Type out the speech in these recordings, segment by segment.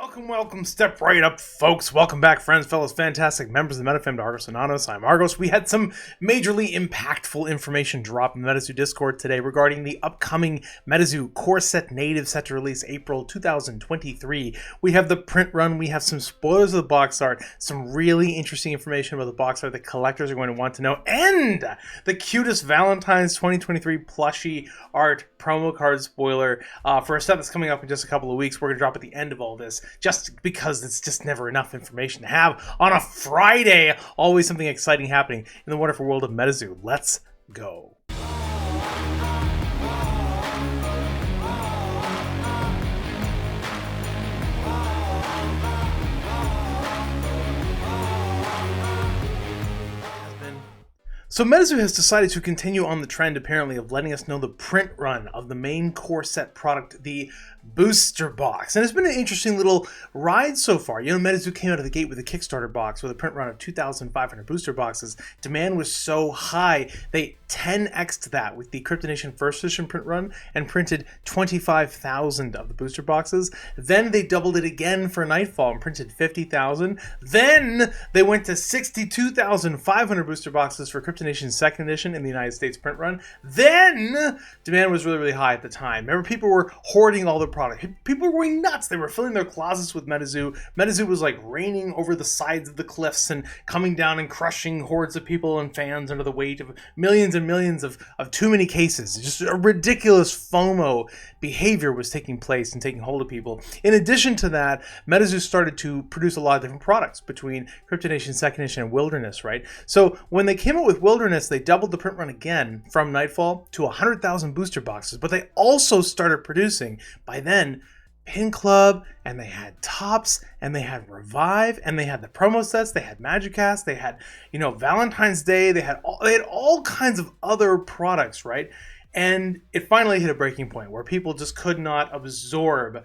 Welcome. Step right up, folks. Welcome back, friends, fellows, fantastic members of the MetaFam to Argos Anonymous. I'm Argos. We had some majorly impactful information drop in the MetaZoo Discord today regarding the upcoming MetaZoo Core Set Native set to release April 2023. We have the print run. We have some spoilers of the box art, some really interesting information about the box art that collectors are going to want to know, and the cutest Valentines 2023 plushie art promo card spoiler for a set that's coming up in just a couple of weeks. We're going to drop at the end of all this, just because it's just never enough information to have on a Friday. Always something exciting happening in the wonderful world of MetaZoo. Let's go. So MetaZoo has decided to continue on the trend, apparently, of letting us know the print run of the main core set product, the booster box. And it's been an interesting little ride so far. You know, MetaZoo came out of the gate with a Kickstarter box with a print run of 2,500 booster boxes. Demand was so high, they 10x'd that with the Crypto Nation first edition print run and printed 25,000 of the booster boxes. Then they doubled it again for Nightfall and printed 50,000. Then they went to 62,500 booster boxes for Crypto Nation's second edition in the United States print run. Then demand was really high at the time. Remember, people were hoarding all the product. People were going nuts. They were filling their closets with MetaZoo. MetaZoo was like raining over the sides of the cliffs and coming down and crushing hordes of people and fans under the weight of millions and millions of too many cases. Just a ridiculous FOMO behavior was taking place and taking hold of people. In addition to that, MetaZoo started to produce a lot of different products between Crypto Nation second edition and Wilderness, right? So when they came out with Wilderness, they doubled the print run again from Nightfall to 100,000 booster boxes, but they also started producing, by then, Pin Club, and they had Tops, and they had Revive, and they had the promo sets, they had Magicast, they had, Valentine's Day, they had all kinds of other products, right? And it finally hit a breaking point where people just could not absorb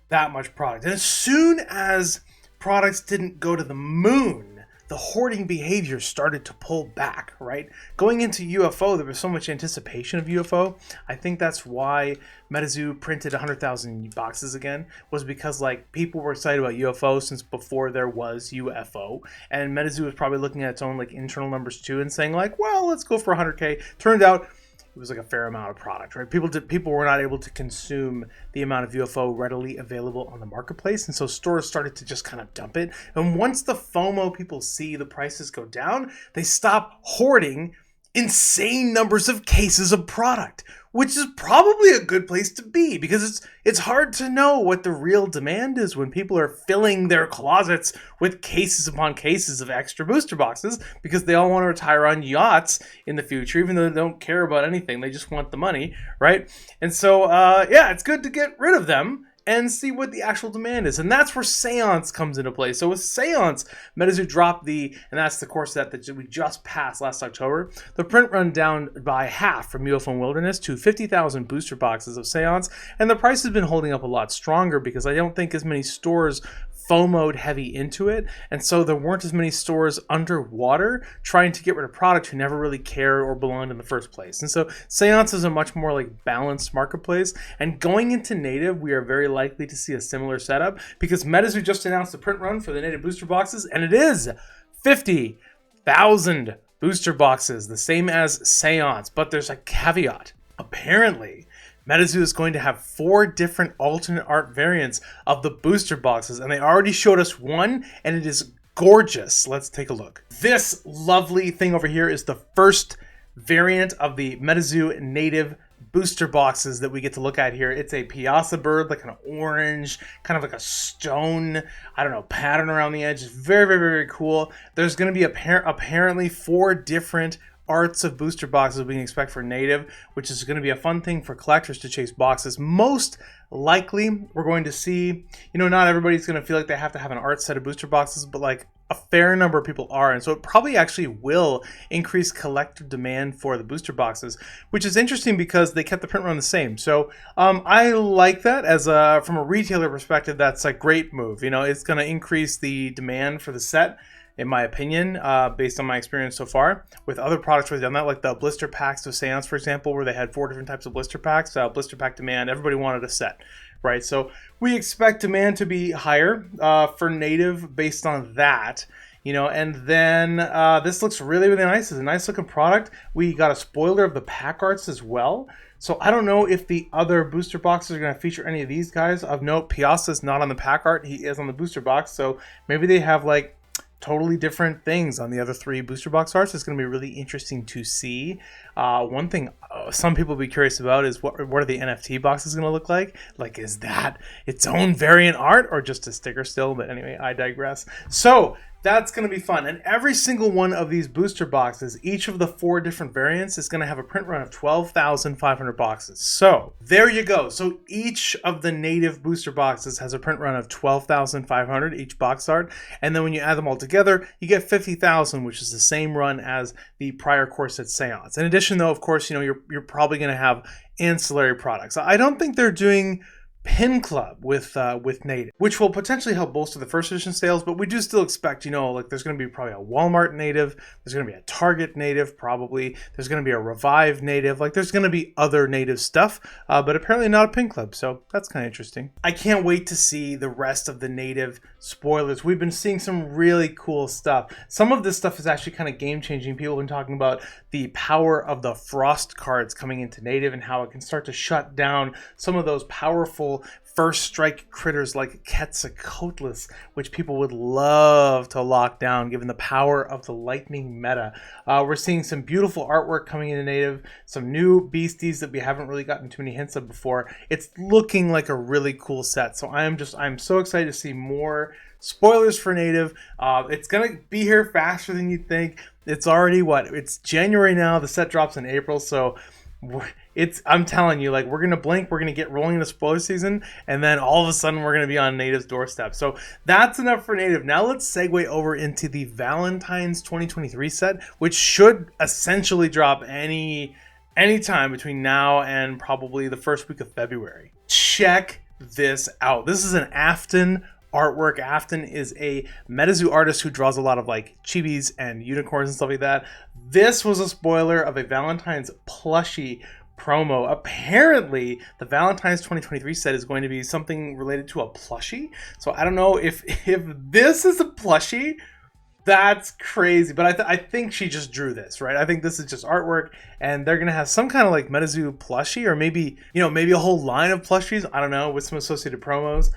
that much product. And as soon as products didn't go to the moon, the hoarding behavior started to pull back, right? Going into UFO, there was so much anticipation of UFO. I think that's why MetaZoo printed 100,000 boxes again, was because people were excited about UFO since before there was UFO. And MetaZoo was probably looking at its own internal numbers too and saying well, let's go for 100K. Turned out it was a fair amount of product, right? People were not able to consume the amount of UFO readily available on the marketplace, and so stores started to just kind of dump it. And once the FOMO people see the prices go down, they stop hoarding insane numbers of cases of product, which is probably a good place to be, because it's hard to know what the real demand is when people are filling their closets with cases upon cases of extra booster boxes, because they all want to retire on yachts in the future, even though they don't care about anything. They just want the money, right? And so, it's good to get rid of them and see what the actual demand is. And that's where Seance comes into play. So with Seance, MetaZoo dropped and that's the core set that we just passed last October, the print run down by half from UFO and Wilderness to 50,000 booster boxes of Seance. And the price has been holding up a lot stronger because I don't think as many stores FOMO'd heavy into it, and so there weren't as many stores underwater trying to get rid of product who never really cared or belonged in the first place. And so Seance is a much more balanced marketplace, and going into native, we are very likely to see a similar setup, because MetaZoo just announced the print run for the native booster boxes, and it is 50,000 booster boxes, the same as Seance, but there's a caveat. Apparently, MetaZoo is going to have 4 different alternate art variants of the booster boxes, and they already showed us one, and it is gorgeous. Let's take a look. This lovely thing over here is the first variant of the MetaZoo native booster boxes that we get to look at here. It's a Piazza bird, an orange, kind of like a stone, pattern around the edge. It's very, very, very cool. There's going to be apparently 4 different arts of booster boxes we can expect for native, which is going to be a fun thing for collectors to chase boxes. Most likely, we're going to see, not everybody's going to feel like they have to have an art set of booster boxes, but a fair number of people are, and so it probably actually will increase collector demand for the booster boxes, which is interesting because they kept the print run the same. So I like that as from a retailer perspective. That's a great move. It's going to increase the demand for the set, in my opinion, based on my experience so far with other products where they've done that, like the blister packs of Seance, for example, where they had 4 different types of blister packs. Blister pack demand, everybody wanted a set, right? So we expect demand to be higher for native based on that. And then this looks really, really nice. It's a nice looking product. We got a spoiler of the pack arts as well. So I don't know if the other booster boxes are going to feature any of these guys. Of note, Piazza's not on the pack art. He is on the booster box. So maybe they have like totally different things on the other 3 booster box arts. It's going to be really interesting to see. One thing some people will be curious about is what are the NFT boxes going to look like? Like, is that its own variant art or just a sticker still? But anyway, I digress. So that's going to be fun. And every single one of these booster boxes, each of the 4 different variants, is going to have a print run of 12,500 boxes. So there you go. So each of the native booster boxes has a print run of 12,500 each box art. And then when you add them all together, you get 50,000, which is the same run as the prior core set Seance. In addition, though, of course, you're probably going to have ancillary products. I don't think they're doing Pin Club with native, which will potentially help bolster the first edition sales, but we do still expect, like there's going to be probably a Walmart native, there's going to be a Target native, probably there's going to be a Revive native, like there's going to be other native stuff, but apparently not a Pin Club, so that's kind of interesting. I can't wait to see the rest of the native spoilers. We've been seeing some really cool stuff. Some of this stuff is actually kind of game changing. People have been talking about the power of the Frost cards coming into native and how it can start to shut down some of those powerful first strike critters like Quetzalcoatlus, which people would love to lock down given the power of the lightning meta. We're seeing some beautiful artwork coming into native, some new beasties that we haven't really gotten too many hints of before. It's looking like a really cool set. So I'm so excited to see more spoilers for native. It's gonna be here faster than you'd think. It's already it's January now. The set drops in April, so I'm telling you, like, we're gonna blink, we're gonna get rolling into spoiler season, and then all of a sudden we're gonna be on native's doorstep. So that's enough for native. Now let's segue over into the Valentine's 2023 set, which should essentially drop any time between now and probably the first week of February. Check this out. This is an Afton artwork. Afton is a MetaZoo artist who draws a lot of like chibis and unicorns and stuff like that. This was a spoiler of a Valentine's plushie promo. Apparently, the Valentine's 2023 set is going to be something related to a plushie. So I don't know if this is a plushie. That's crazy, but I think she just drew this, right? I think this is just artwork, and they're gonna have some kind of like MetaZoo plushie, or maybe a whole line of plushies. I don't know, with some associated promos.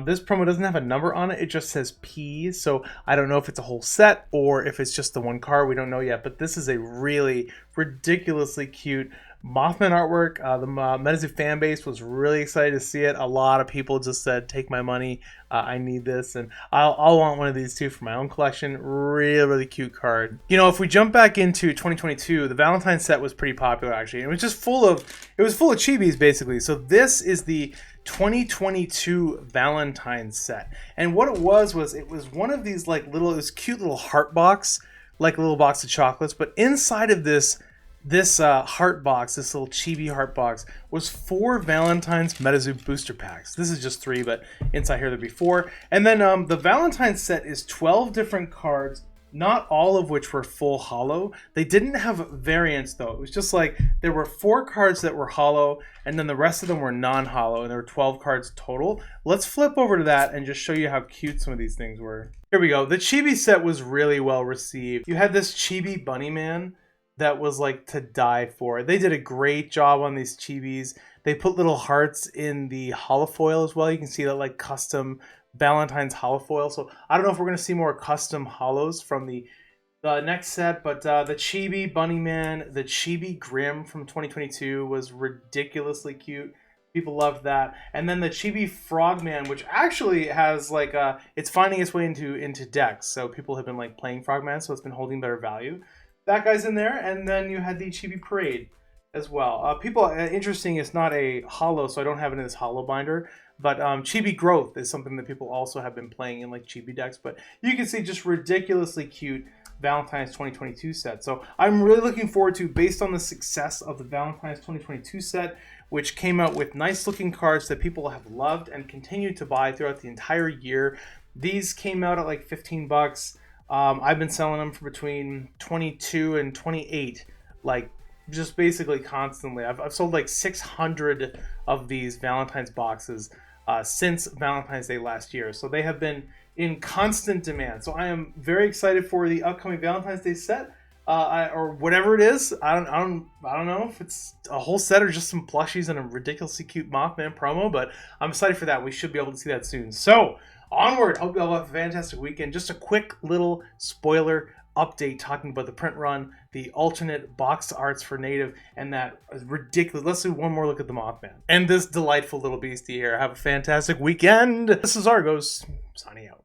This promo doesn't have a number on it; it just says P. So I don't know if it's a whole set or if it's just the one card. We don't know yet. But this is a really ridiculously cute Mothman artwork. The MetaZoo fan base was really excited to see it. A lot of people just said, "Take my money, I need this," and I'll want one of these too for my own collection. Really cute card. If we jump back into 2022, the Valentine's set was pretty popular actually. It was just full of chibis basically. So this is the 2022 Valentine's set, and what it was one of these like cute little heart box, like a little box of chocolates, but inside of this heart box, this little chibi heart box, was 4 Valentine's MetaZoo booster packs. This is just 3, but inside here there'd be 4. And then the Valentine's set is 12 different cards, not all of which were full holo. They didn't have variants though. It was just like there were 4 cards that were holo, and then the rest of them were non-holo, and there were 12 cards total. Let's flip over to that and just show you how cute some of these things were. Here we go. The chibi set was really well received. You had this chibi bunny man that was like to die for. They did a great job on these chibis. They put little hearts in the holofoil as well. You can see that like custom Valentine's holofoil. So I don't know if we're gonna see more custom holos from the next set, but the chibi bunny man, the chibi Grim from 2022 was ridiculously cute. People loved that. And then the chibi frogman, which actually has like it's finding its way into decks. So people have been like playing frogman, so it's been holding better value. That guy's in there, and then you had the Chibi Parade as well. Interesting, it's not a holo, so I don't have it in this holo binder, but Chibi Growth is something that people also have been playing in like Chibi decks, but you can see just ridiculously cute Valentine's 2022 set. So I'm really looking forward to, based on the success of the Valentine's 2022 set, which came out with nice looking cards that people have loved and continue to buy throughout the entire year. These came out at like $15. I've been selling them for between 22 and 28, like just basically constantly. I've sold like 600 of these Valentine's boxes since Valentine's Day last year. So they have been in constant demand. So I am very excited for the upcoming Valentine's Day set. Or whatever it is. I don't know if it's a whole set or just some plushies and a ridiculously cute Mothman promo, but I'm excited for that. We should be able to see that soon. So onward. Hope you all have a fantastic weekend. Just a quick little spoiler update talking about the print run, the alternate box arts for Native, and that ridiculous. Let's do one more look at the Mothman and this delightful little beastie here. Have a fantastic weekend. This is Argos signing out.